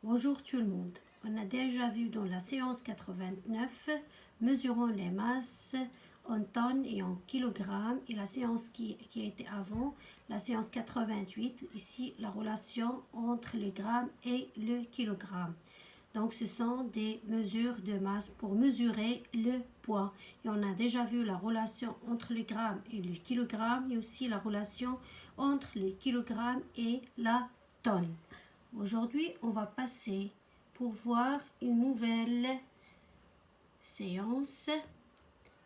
Bonjour tout le monde. On a déjà vu dans la séance 89, mesurons les masses en tonnes et en kilogrammes. Et la séance qui a été avant, la séance 88, ici la relation entre le gramme et le kilogramme. Donc ce sont des mesures de masse pour mesurer le poids. Et on a déjà vu la relation entre le gramme et le kilogramme et aussi la relation entre le kilogramme et la tonne. Aujourd'hui, on va passer pour voir une nouvelle séance.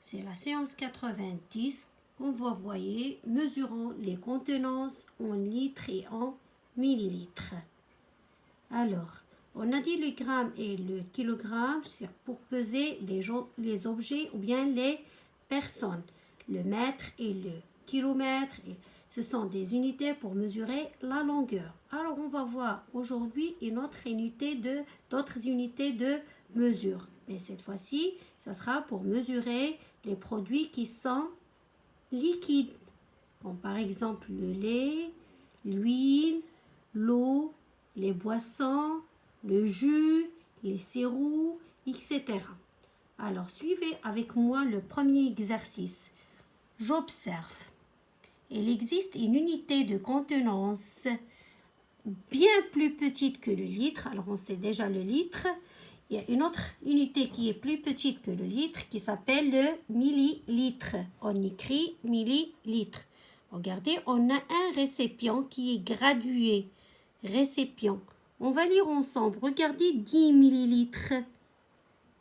C'est la séance 90. On va voir, mesurons les contenances en litres et en millilitres. Alors, on a dit le gramme et le kilogramme, c'est pour peser les objets ou bien les personnes. Le mètre et le kilomètre, ce sont des unités pour mesurer la longueur. Alors, on va voir aujourd'hui d'autres unités de mesure. Mais cette fois-ci, ça sera pour mesurer les produits qui sont liquides, comme par exemple le lait, l'huile, l'eau, les boissons, le jus, les sirops, etc. Alors, suivez avec moi le premier exercice. J'observe. Il existe une unité de contenance bien plus petite que le litre. Alors, on sait déjà le litre. Il y a une autre unité qui est plus petite que le litre qui s'appelle le millilitre. On écrit millilitre. Regardez, on a un récipient qui est gradué. Récipient. On va lire ensemble. Regardez 10 millilitres.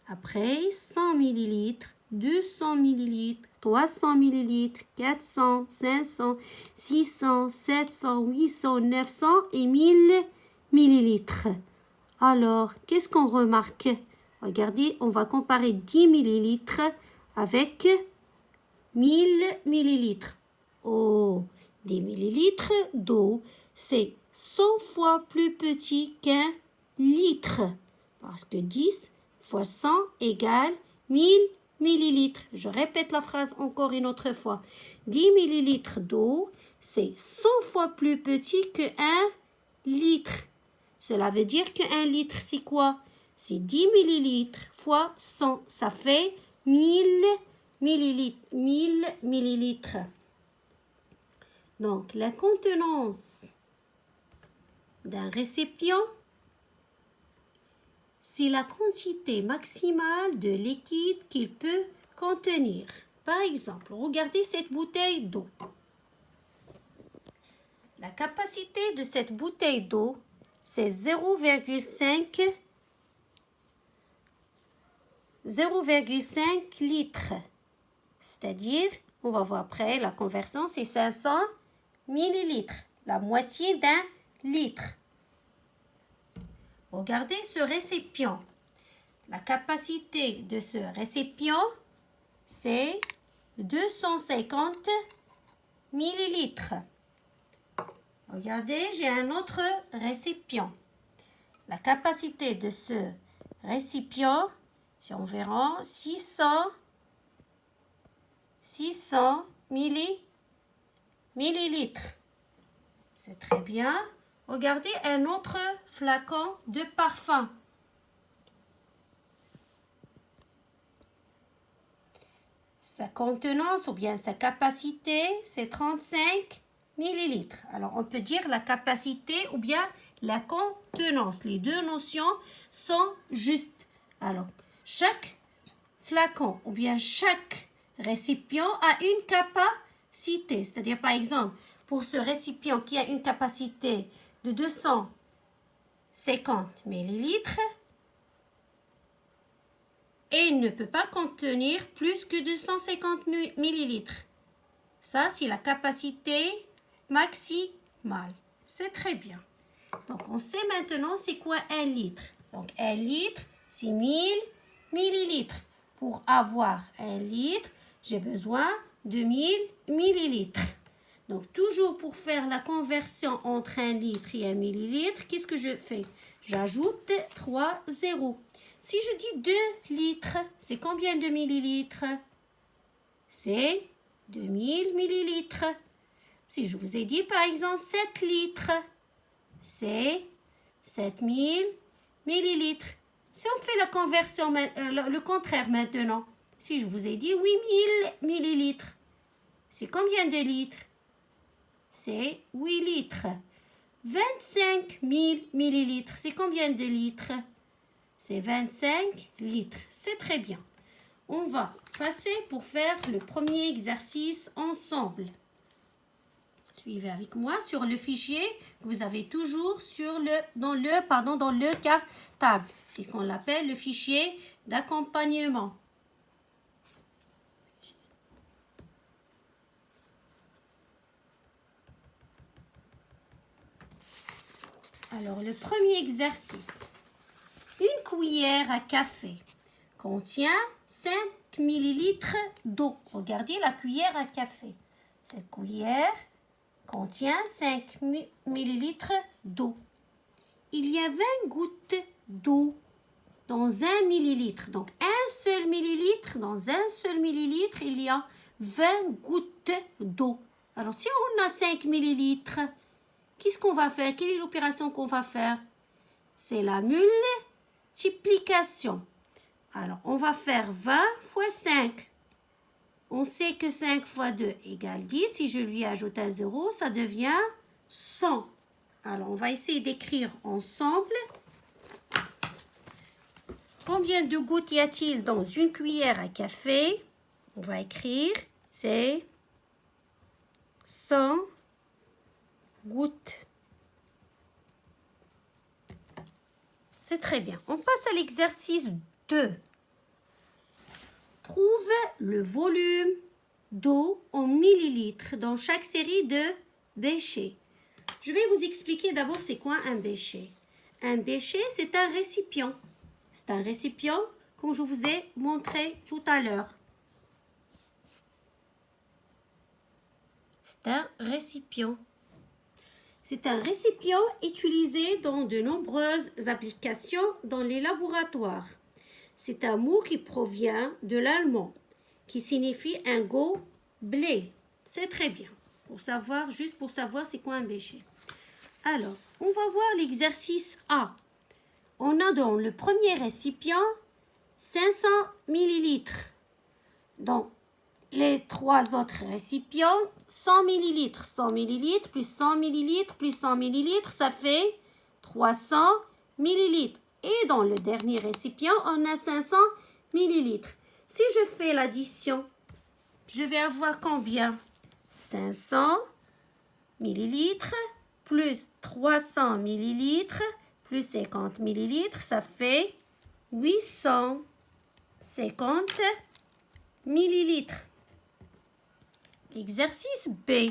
Après, 100 millilitres, 200 millilitres, 300 millilitres, 400, 500, 600, 700, 800, 900 et 1000 millilitres. Alors, qu'est-ce qu'on remarque? Regardez, on va comparer 10 millilitres avec 1000 millilitres. Oh, 10 millilitres d'eau, c'est 100 fois plus petit qu'un litre. Parce que 10 fois 100 égale 1000 millilitres. Je répète la phrase encore une autre fois. 10 millilitres d'eau, c'est 100 fois plus petit qu'un litre. Cela veut dire qu'un litre, c'est quoi? C'est 10 millilitres fois 100. Ça fait 1000 millilitres. 1000 millilitres. Donc, la contenance d'un récipient, c'est la quantité maximale de liquide qu'il peut contenir. Par exemple, regardez cette bouteille d'eau. La capacité de cette bouteille d'eau, c'est 0,5 litres. C'est-à-dire, on va voir après, la conversion, c'est 500 millilitres, la moitié d'un litre. Regardez ce récipient. La capacité de ce récipient, c'est 250 millilitres. Regardez, j'ai un autre récipient. La capacité de ce récipient, c'est environ 600 millilitres. C'est très bien. Regardez un autre flacon de parfum. Sa contenance ou bien sa capacité, c'est 35 millilitres. Alors, on peut dire la capacité ou bien la contenance. Les deux notions sont justes. Alors, chaque flacon ou bien chaque récipient a une capacité. C'est-à-dire, par exemple, pour ce récipient qui a une capacité de 250 millilitres, et il ne peut pas contenir plus que 250 millilitres. Ça, c'est la capacité maximale. C'est très bien. Donc, on sait maintenant c'est quoi un litre. Donc, un litre, c'est 1000 millilitres. Pour avoir un litre, j'ai besoin de 1000 millilitres. Donc, toujours pour faire la conversion entre un litre et un millilitre, qu'est-ce que je fais? J'ajoute 3 zéros. Si je dis 2 litres, c'est combien de millilitres? C'est 2000 millilitres. Si je vous ai dit par exemple 7 litres, c'est 7000 millilitres. Si on fait la conversion, le contraire maintenant, si je vous ai dit 8000 millilitres, c'est combien de litres? C'est 8 litres. 25 000 millilitres, c'est combien de litres? C'est 25 litres. C'est très bien. On va passer pour faire le premier exercice ensemble. Suivez avec moi sur le fichier que vous avez toujours dans le cartable. C'est ce qu'on appelle le fichier d'accompagnement. Alors, le premier exercice. Une cuillère à café contient 5 millilitres d'eau. Regardez la cuillère à café. Cette cuillère contient 5 millilitres d'eau. Il y a 20 gouttes d'eau dans 1 millilitre. Donc, dans un seul millilitre, il y a 20 gouttes d'eau. Alors, si on a 5 millilitres, qu'est-ce qu'on va faire? Quelle est l'opération qu'on va faire? C'est la multiplication. Alors, on va faire 20 fois 5. On sait que 5 fois 2 égale 10. Si je lui ajoute un 0, ça devient 100. Alors, on va essayer d'écrire ensemble. Combien de gouttes y a-t-il dans une cuillère à café? On va écrire, c'est 100 gouttes. C'est très bien. On passe à l'exercice 2. Trouve le volume d'eau en millilitres dans chaque série de béchets. Je vais vous expliquer d'abord c'est quoi un béchet. Un béchet, c'est un récipient. C'est un récipient comme je vous ai montré tout à l'heure. C'est un récipient. C'est un récipient utilisé dans de nombreuses applications dans les laboratoires. C'est un mot qui provient de l'allemand, qui signifie un gobelet. C'est très bien. Juste pour savoir c'est quoi un béchet. Alors, on va voir l'exercice A. On a dans le premier récipient 500 millilitres. Dans les 3 autres récipients, 100 millilitres. 100 millilitres plus 100 millilitres plus 100 millilitres, ça fait 300 millilitres. Et dans le dernier récipient, on a 500 millilitres. Si je fais l'addition, je vais avoir combien? 500 millilitres plus 300 millilitres plus 50 millilitres, ça fait 850 millilitres. Exercice B.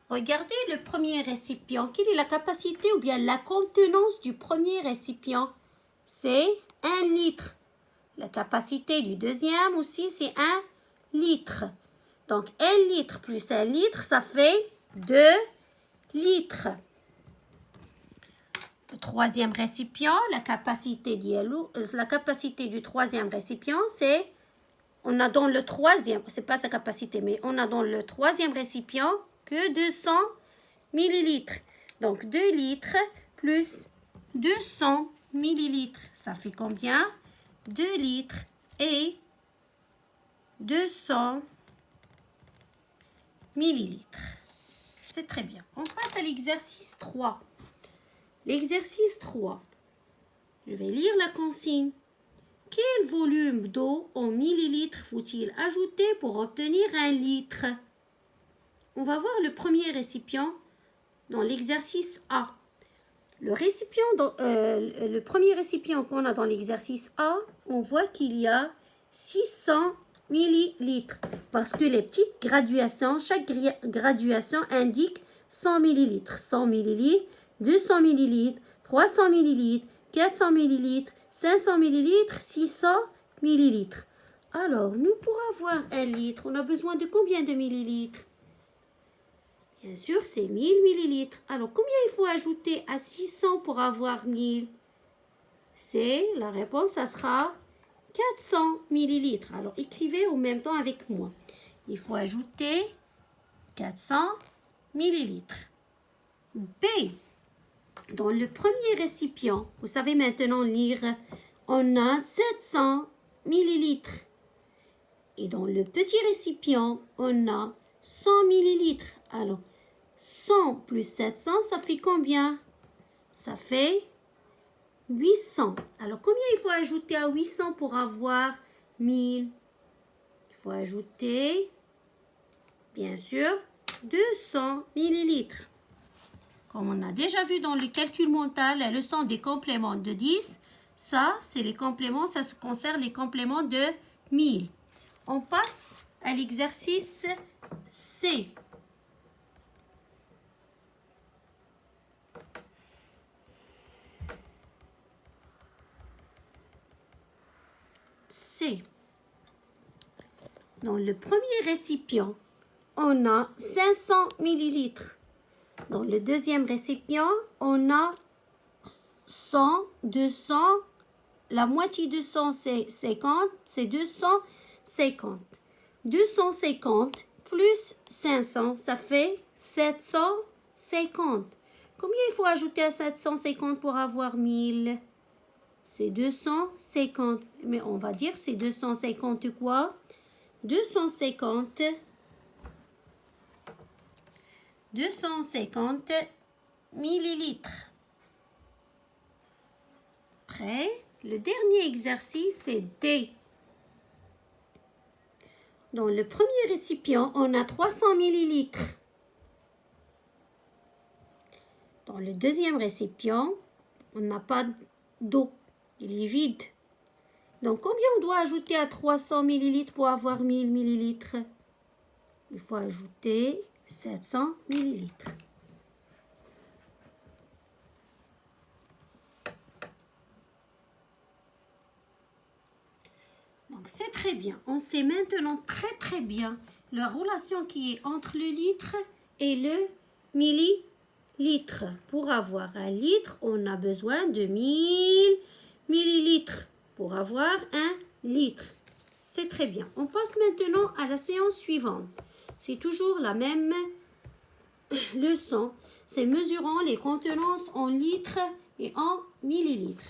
Regardez le premier récipient. Quelle est la capacité ou bien la contenance du premier récipient? C'est 1 litre. La capacité du deuxième aussi, c'est 1 litre. Donc, 1 litre plus 1 litre, ça fait 2 litres. Le troisième récipient, la capacité du troisième récipient, c'est, on a dans le troisième, c'est pas sa capacité, mais on a dans le troisième récipient que 200 millilitres. Donc, 2 litres plus 200 millilitres. Ça fait combien? 2 litres et 200 millilitres. C'est très bien. On passe à l'exercice 3. L'exercice 3. Je vais lire la consigne. Quel volume d'eau en millilitres faut-il ajouter pour obtenir 1 litre? On va voir le premier récipient dans l'exercice A. Le premier récipient qu'on a dans l'exercice A, on voit qu'il y a 600 millilitres. Parce que les petites graduations, chaque graduation indique 100 millilitres. 100 millilitres, 200 millilitres, 300 millilitres, 400 millilitres, 500 millilitres, 600 millilitres. Alors, nous, pour avoir 1 litre, on a besoin de combien de millilitres? Bien sûr, c'est 1000 millilitres. Alors, combien il faut ajouter à 600 pour avoir 1000? La réponse, ça sera 400 millilitres. Alors, écrivez en même temps avec moi. Il faut ajouter 400 millilitres. B. Dans le premier récipient, vous savez maintenant lire, on a 700 millilitres. Et dans le petit récipient, on a 100 millilitres. Alors, 100 plus 700, ça fait combien? Ça fait 800. Alors, combien il faut ajouter à 800 pour avoir 1000? Il faut ajouter, bien sûr, 200 millilitres. Comme on a déjà vu dans le calcul mental, la leçon des compléments de 10, ça, c'est les compléments, ça se concerne les compléments de 1000. On passe à l'exercice C. C. Dans le premier récipient, on a 500 millilitres. Dans le deuxième récipient, on a 100, 200, la moitié de 100 c'est 50, c'est 250. 250 plus 500, ça fait 750. Combien il faut ajouter à 750 pour avoir 1000? C'est 250. Mais on va dire c'est 250 quoi? 250 millilitres. Prêt? Le dernier exercice, c'est D. Dans le premier récipient, on a 300 millilitres. Dans le deuxième récipient, on n'a pas d'eau. Il est vide. Donc, combien on doit ajouter à 300 millilitres pour avoir 1000 millilitres? Il faut ajouter 700 millilitres. Donc, c'est très bien. On sait maintenant très bien la relation qui est entre le litre et le millilitre. Pour avoir un litre, on a besoin de 1000 millilitres pour avoir un litre. C'est très bien. On passe maintenant à la séance suivante. C'est toujours la même leçon. C'est mesurant les contenances en litres et en millilitres.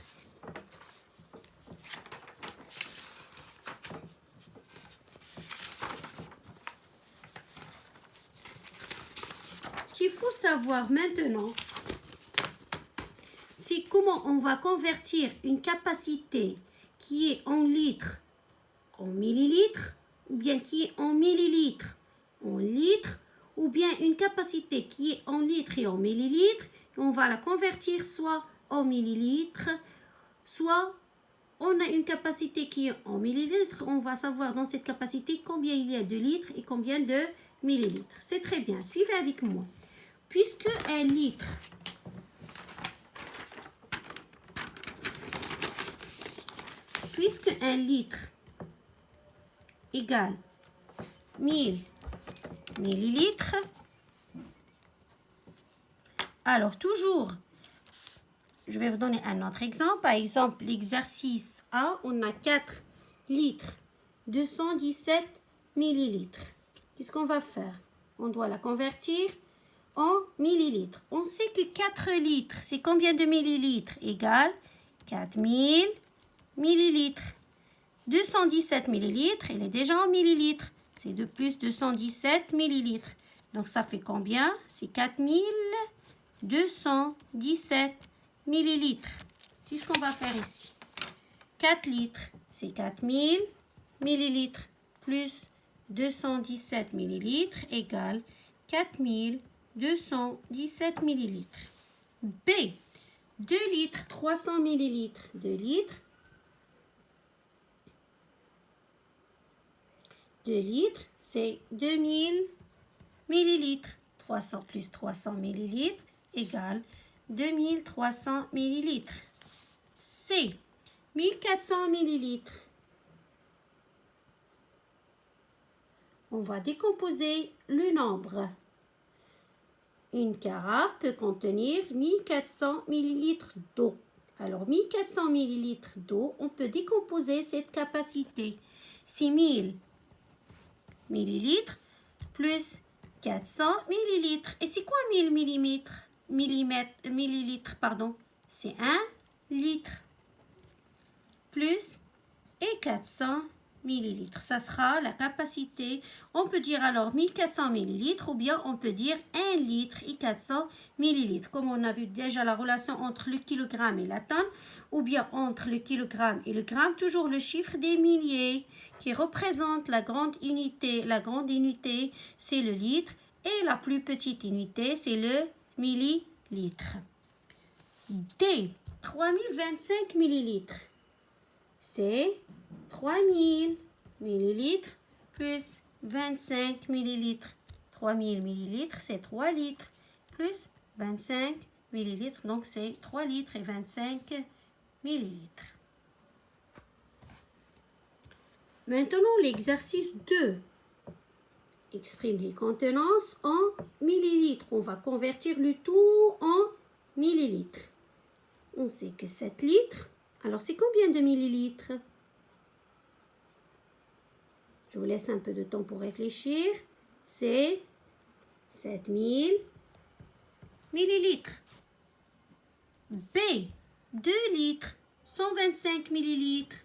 Ce qu'il faut savoir maintenant, c'est comment on va convertir une capacité qui est en litres en millilitres, ou bien qui est en millilitres en litres, ou bien une capacité qui est en litres et en millilitres, et on va la convertir soit en millilitres, soit on a une capacité qui est en millilitres, on va savoir dans cette capacité combien il y a de litres et combien de millilitres. C'est très bien, suivez avec moi. Puisque un litre égale 1000 millilitres, alors toujours, je vais vous donner un autre exemple. Par exemple, l'exercice A, on a 4 litres, 217 millilitres. Qu'est-ce qu'on va faire? On doit la convertir en millilitres. On sait que 4 litres, c'est combien de millilitres? Égale 4000 millilitres. 217 millilitres, il est déjà en millilitres. C'est de plus 217 millilitres. Donc, ça fait combien? C'est 4217 millilitres. C'est ce qu'on va faire ici. 4 litres, c'est 4000 millilitres plus 217 millilitres égale 4217 millilitres. B, 2 litres, 300 millilitres. 2 litres. 2 litres, c'est 2000 millilitres. 300 plus 300 millilitres égale 2300 millilitres. C, 1400 millilitres. On va décomposer le nombre. Une carafe peut contenir 1400 millilitres d'eau. Alors, 1400 millilitres d'eau, on peut décomposer cette capacité. 6000 millilitres plus 400 millilitres. Et c'est quoi 1000 millimètres? millilitres, pardon, c'est 1 litre. Plus et 400 millilitres. Ça sera la capacité. On peut dire alors 1400 millilitres ou bien on peut dire 1 litre et 400 millilitres. Comme on a vu déjà la relation entre le kilogramme et la tonne ou bien entre le kilogramme et le gramme, toujours le chiffre des milliers qui représente la grande unité. La grande unité, c'est le litre et la plus petite unité, c'est le millilitre. D, 3025 millilitres. C'est 3000 millilitres plus 25 millilitres. 3000 millilitres, c'est 3 litres plus 25 millilitres. Donc, c'est 3 litres et 25 millilitres. Maintenant, l'exercice 2 exprime les contenances en millilitres. On va convertir le tout en millilitres. On sait que 7 litres, alors c'est combien de millilitres? Je vous laisse un peu de temps pour réfléchir. C'est 7000 millilitres. B, 2 litres, 125 millilitres.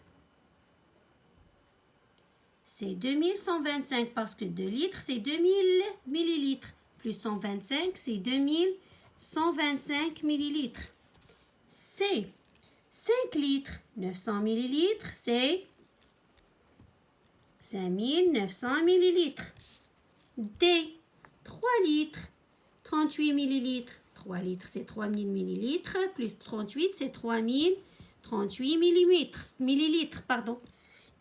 C'est 2125 parce que 2 litres, c'est 2000 millilitres. Plus 125, c'est 2125 millilitres. C, 5 litres, 900 millilitres, c'est 5900 millilitres. D, 3 litres, 38 millilitres. 3 litres, c'est 3000 millilitres, plus 38, c'est 3038 millilitres.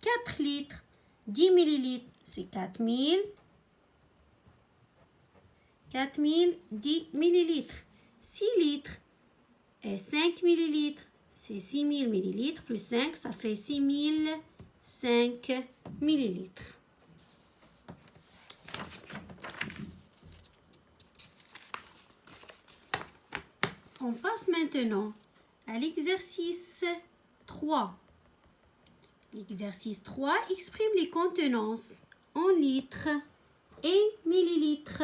4 litres, 10 millilitres, c'est 4000 10 millilitres. 6 litres et 5 millilitres, c'est 6000 millilitres, plus 5, ça fait 6005 millilitres. On passe maintenant à l'exercice 3. L'exercice 3 exprime les contenances en litres et millilitres.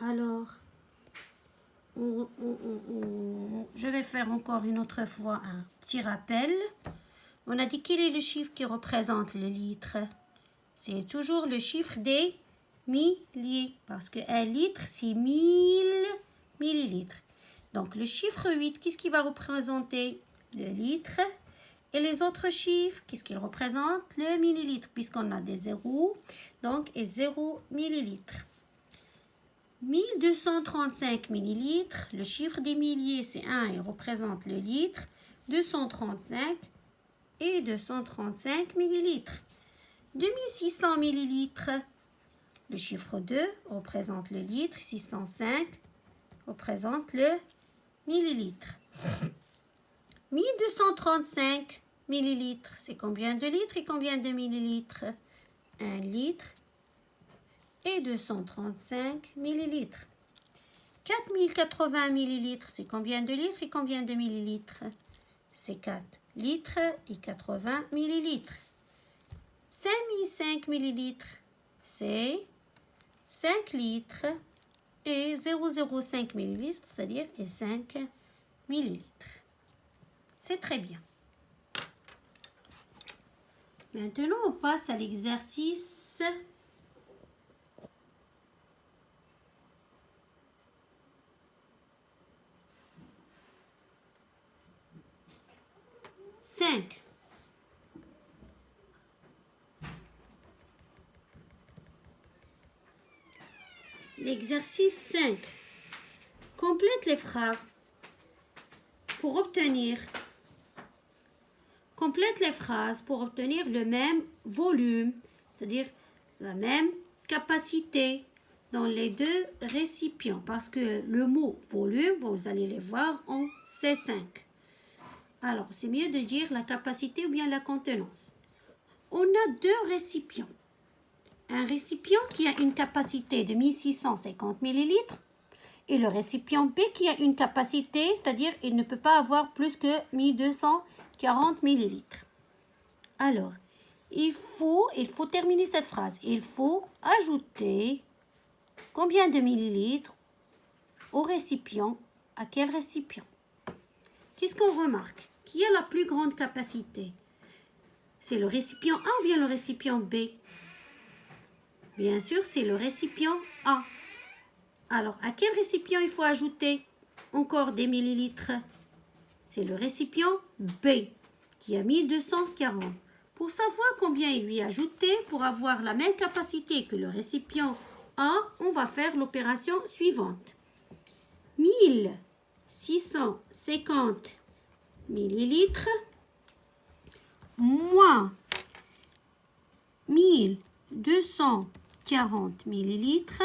Alors, je vais faire encore une autre fois un petit rappel. On a dit quel est le chiffre qui représente le litre. C'est toujours le chiffre des milliers, parce que 1 litre, c'est 1000 millilitres. Donc, le chiffre 8, qu'est-ce qui va représenter? Le litre. Et les autres chiffres, qu'est-ce qu'ils représentent? Le millilitre, puisqu'on a des zéros. Donc, et 0 millilitres. 1235 millilitres, le chiffre des milliers, c'est 1, il représente le litre. 235 et 235 millilitres. 2600 millilitres, le chiffre 2 représente le litre. 605 représente le millilitre. 1235 millilitres, c'est combien de litres et combien de millilitres? 1 litre et 235 millilitres. 4080 millilitres, c'est combien de litres et combien de millilitres? C'est 4 litres et 80 millilitres. 5005 millilitres, c'est 5 litres et 0,05 millilitres, c'est-à-dire 5 millilitres. C'est très bien. Maintenant, on passe à l'exercice 5. L'exercice 5. Complète les phrases pour obtenir le même volume, c'est-à-dire la même capacité dans les deux récipients, parce que le mot volume, vous allez les voir en C5. Alors, c'est mieux de dire la capacité ou bien la contenance. On a deux récipients. Un récipient qui a une capacité de 1650 millilitres et le récipient B qui a une capacité, c'est-à-dire il ne peut pas avoir plus que 1240 millilitres. Alors, il faut terminer cette phrase. Il faut ajouter combien de millilitres au récipient. À quel récipient? Qu'est-ce qu'on remarque? Qui a la plus grande capacité? C'est le récipient A ou bien le récipient B? Bien sûr, c'est le récipient A. Alors, à quel récipient il faut ajouter encore des millilitres? C'est le récipient B qui a mis 240. Pour savoir combien il lui a ajouté, pour avoir la même capacité que le récipient A, on va faire l'opération suivante. 1650 millilitres moins 1240 millilitres.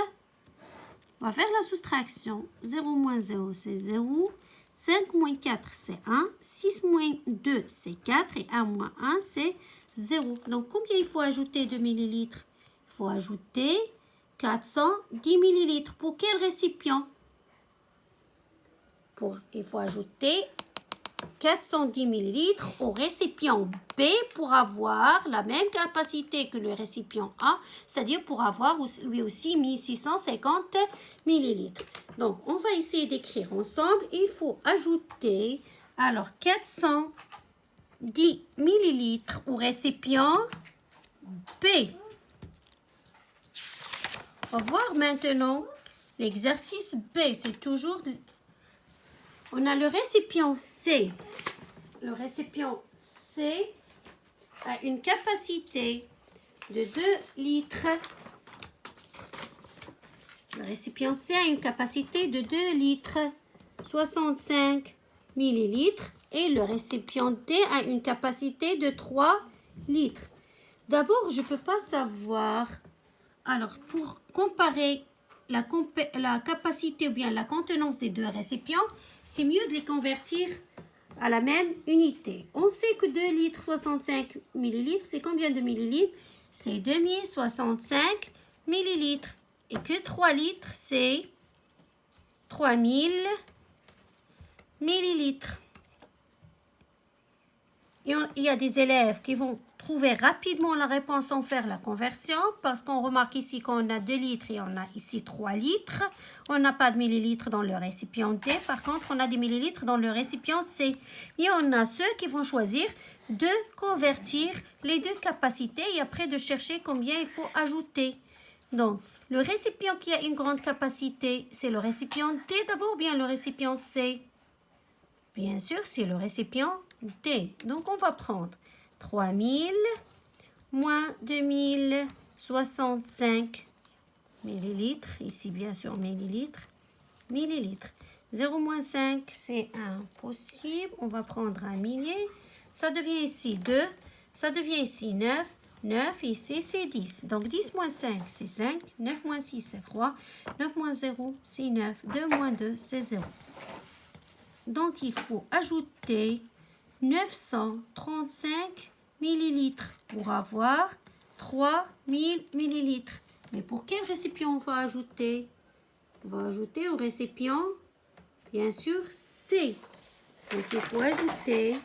On va faire la soustraction. 0 moins 0, c'est 0. 5 moins 4, c'est 1. 6 moins 2, c'est 4. Et 1 moins 1, c'est 0. Donc, combien il faut ajouter de millilitres? Il faut ajouter 410 millilitres. Pour quel récipient? Il faut ajouter 410 millilitres au récipient B pour avoir la même capacité que le récipient A, c'est-à-dire pour avoir lui aussi 1650 millilitres. Donc, on va essayer d'écrire ensemble. Il faut ajouter, alors, 410 millilitres au récipient B. On va voir maintenant l'exercice B. C'est toujours... On a le récipient C. Le récipient C a une capacité de 2 litres. Le récipient C a une capacité de 2 litres 65 millilitres et le récipient D a une capacité de 3 litres. D'abord, je ne peux pas savoir. Alors, pour comparer la capacité ou bien la contenance des deux récipients, c'est mieux de les convertir à la même unité. On sait que 2 litres 65 millilitres, c'est combien de millilitres? C'est 2065 millilitres. Et que 3 litres, c'est 3000 millilitres. Et il y a des élèves qui vont trouver rapidement la réponse sans faire la conversion parce qu'on remarque ici qu'on a 2 litres et on a ici 3 litres. On n'a pas de millilitres dans le récipient D. Par contre, on a des millilitres dans le récipient C. Et on a ceux qui vont choisir de convertir les deux capacités et après de chercher combien il faut ajouter. Donc, le récipient qui a une grande capacité, c'est le récipient D d'abord ou bien le récipient C? Bien sûr, c'est le récipient D. Donc, on va prendre 3000 moins 2065 millilitres. Ici, bien sûr, millilitres. 0 moins 5, c'est impossible. On va prendre un millier. Ça devient ici 2. Ça devient ici 9. 9, ici, c'est 10. Donc, 10 moins 5, c'est 5. 9 moins 6, c'est 3. 9 moins 0, c'est 9. 2 moins 2, c'est 0. Donc, il faut ajouter 935 millilitres pour avoir 3000 millilitres. Mais pour quel récipient on va ajouter? On va ajouter au récipient, bien sûr, C. Donc, il faut ajouter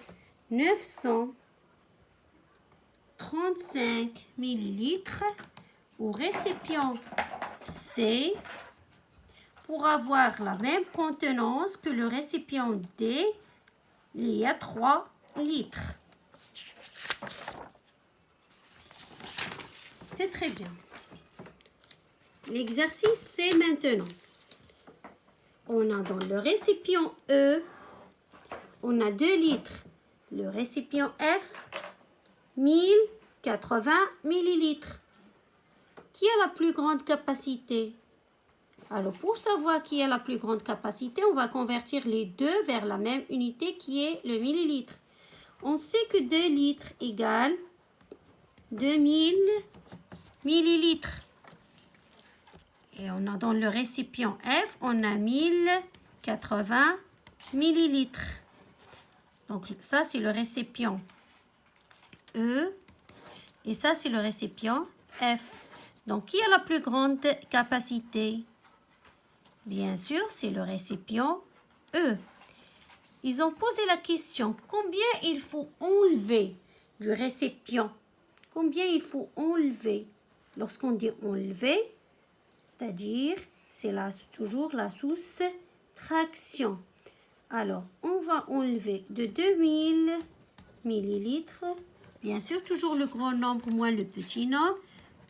935 millilitres au récipient C pour avoir la même contenance que le récipient D. Il y a 3 litres. C'est très bien. L'exercice, c'est maintenant. On a dans le récipient E, on a 2 litres. Le récipient F, 1080 millilitres. Qui a la plus grande capacité? Alors, pour savoir qui a la plus grande capacité, on va convertir les deux vers la même unité qui est le millilitre. On sait que 2 litres égale 2000 millilitres. Et on a dans le récipient F, on a 1080 millilitres. Donc, ça, c'est le récipient E. Et ça, c'est le récipient F. Donc, qui a la plus grande capacité? Bien sûr, c'est le récipient E. Ils ont posé la question, combien il faut enlever du récipient? Combien il faut enlever? Lorsqu'on dit enlever, c'est-à-dire, c'est toujours la source soustraction. Alors, on va enlever de 2000 millilitres, bien sûr, toujours le grand nombre moins le petit nombre,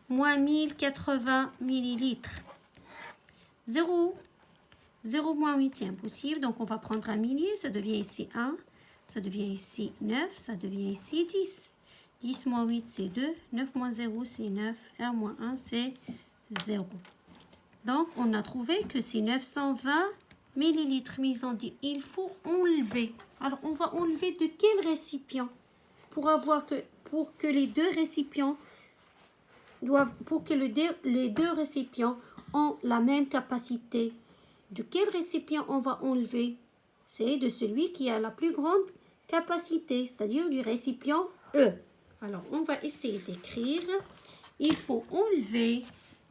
moins 1080 millilitres. 0 moins 8, c'est impossible, donc on va prendre un millier, ça devient ici 1, ça devient ici 9, ça devient ici 10. 10 moins 8, c'est 2, 9 moins 0, c'est 9, 1 moins 1, c'est 0. Donc, on a trouvé que c'est 920 millilitres, mais ils ont dit il faut enlever. Alors, on va enlever de quel récipient pour que les deux récipients les deux récipients ont la même capacité. De quel récipient on va enlever? C'est de celui qui a la plus grande capacité, c'est-à-dire du récipient E. Alors, on va essayer d'écrire. Il faut enlever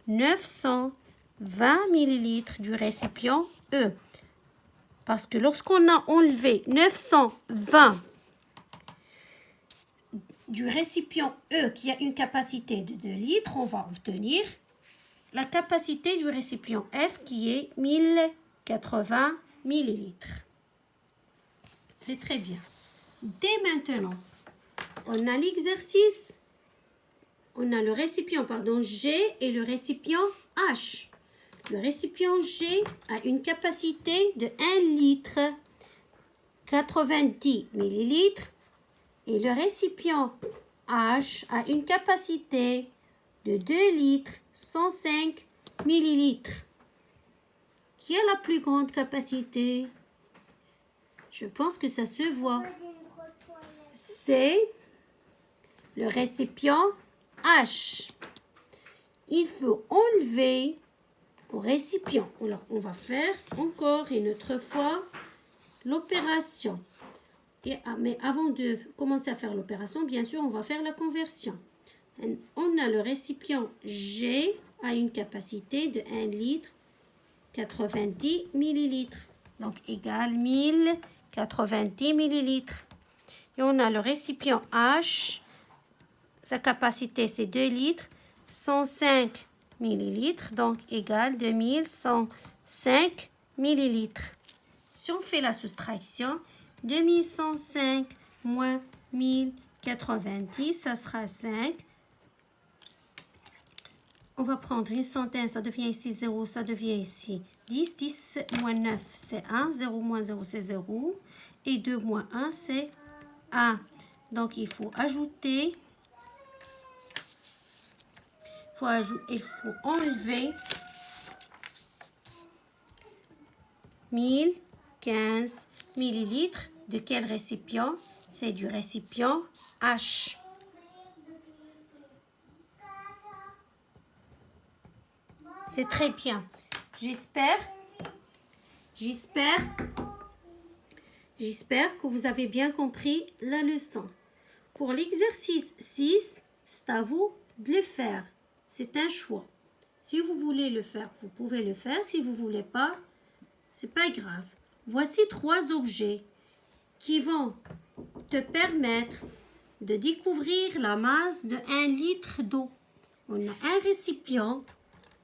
920 millilitres du récipient E. Parce que lorsqu'on a enlevé 920 du récipient E qui a une capacité de 2 litres, on va obtenir la capacité du récipient F qui est 1080 millilitres. C'est très bien. Dès maintenant, on a l'exercice, on a le récipient G et le récipient H. Le récipient G a une capacité de 1 litre 90 millilitres et le récipient H a une capacité de 2 litres 105 millilitres. Qui a la plus grande capacité? Je pense que ça se voit. C'est le récipient H. Il faut enlever au récipient. Alors, on va faire encore une autre fois l'opération. Mais avant de commencer à faire l'opération, bien sûr, on va faire la conversion. On a le récipient G à une capacité de 1 litre 90 millilitres. Donc, égale 1090 millilitres. Et on a le récipient H. Sa capacité, c'est 2 litres 105 millilitres. Donc, égale 2105 millilitres. Si on fait la soustraction, 2105 moins 1090, ça sera 5. On va prendre une centaine, ça devient ici 0, ça devient ici 10. 10 moins 9, c'est 1. 0 moins 0, c'est 0. Et 2 moins 1, c'est 1. Donc, il faut ajouter, il faut enlever 1015 millilitres. De quel récipient? C'est du récipient H. C'est très bien. J'espère que vous avez bien compris la leçon. Pour l'exercice 6, c'est à vous de le faire. C'est un choix. Si vous voulez le faire, vous pouvez le faire. Si vous ne voulez pas, c'est pas grave. Voici 3 objets qui vont te permettre de découvrir la masse de 1 litre d'eau. On a un récipient,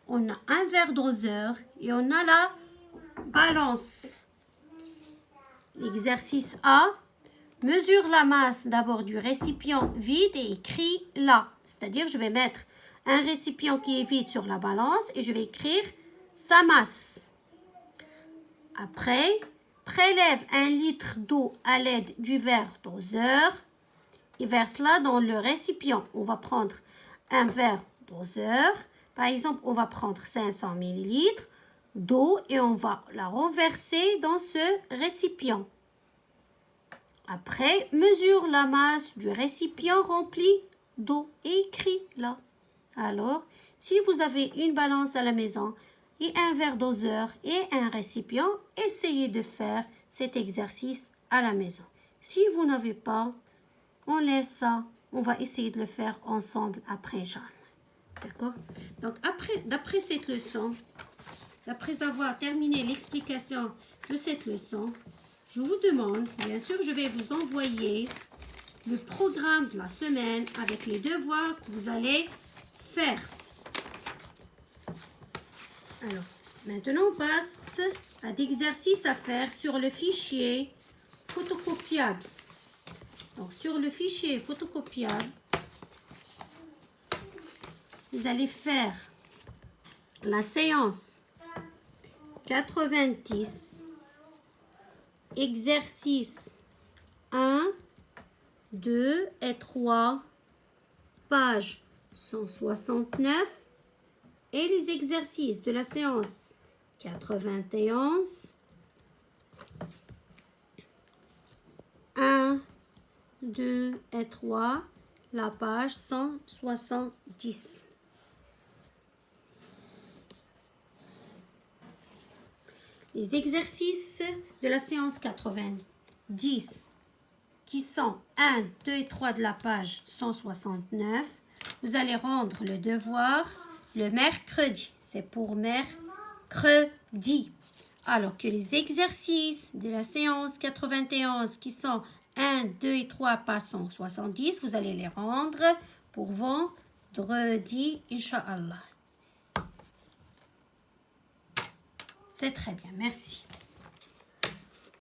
on a un verre doseur et on a la balance. L'exercice A, mesure la masse d'abord du récipient vide et écris là. C'est-à-dire, je vais mettre un récipient qui est vide sur la balance et je vais écrire sa masse. Après, prélève 1 litre d'eau à l'aide du verre doseur et verse-la dans le récipient. On va prendre un verre doseur. Par exemple, on va prendre 500 millilitres d'eau et on va la renverser dans ce récipient. Après, mesure la masse du récipient rempli d'eau et écris là. Alors, si vous avez une balance à la maison et un verre doseur et un récipient, essayez de faire cet exercice à la maison. Si vous n'avez pas, on laisse ça. On va essayer de le faire ensemble après Jeanne. D'accord? Donc, d'après cette leçon, d'après avoir terminé l'explication de cette leçon, je vous demande, bien sûr, je vais vous envoyer le programme de la semaine avec les devoirs que vous allez faire. Alors, Maintenant, on passe à d'exercices à faire sur le fichier photocopiable. Donc, sur le fichier photocopiable, vous allez faire la séance 90, exercice 1, 2 et 3, page 169, et les exercices de la séance 91, 1, 2 et 3, la page 170. Les exercices de la séance 90 qui sont 1, 2 et 3 de la page 169, vous allez rendre le devoir le mercredi. C'est pour mercredi. Alors que les exercices de la séance 91 qui sont 1, 2 et 3 page 170, vous allez les rendre pour vendredi, Inch'Allah. C'est très bien, merci.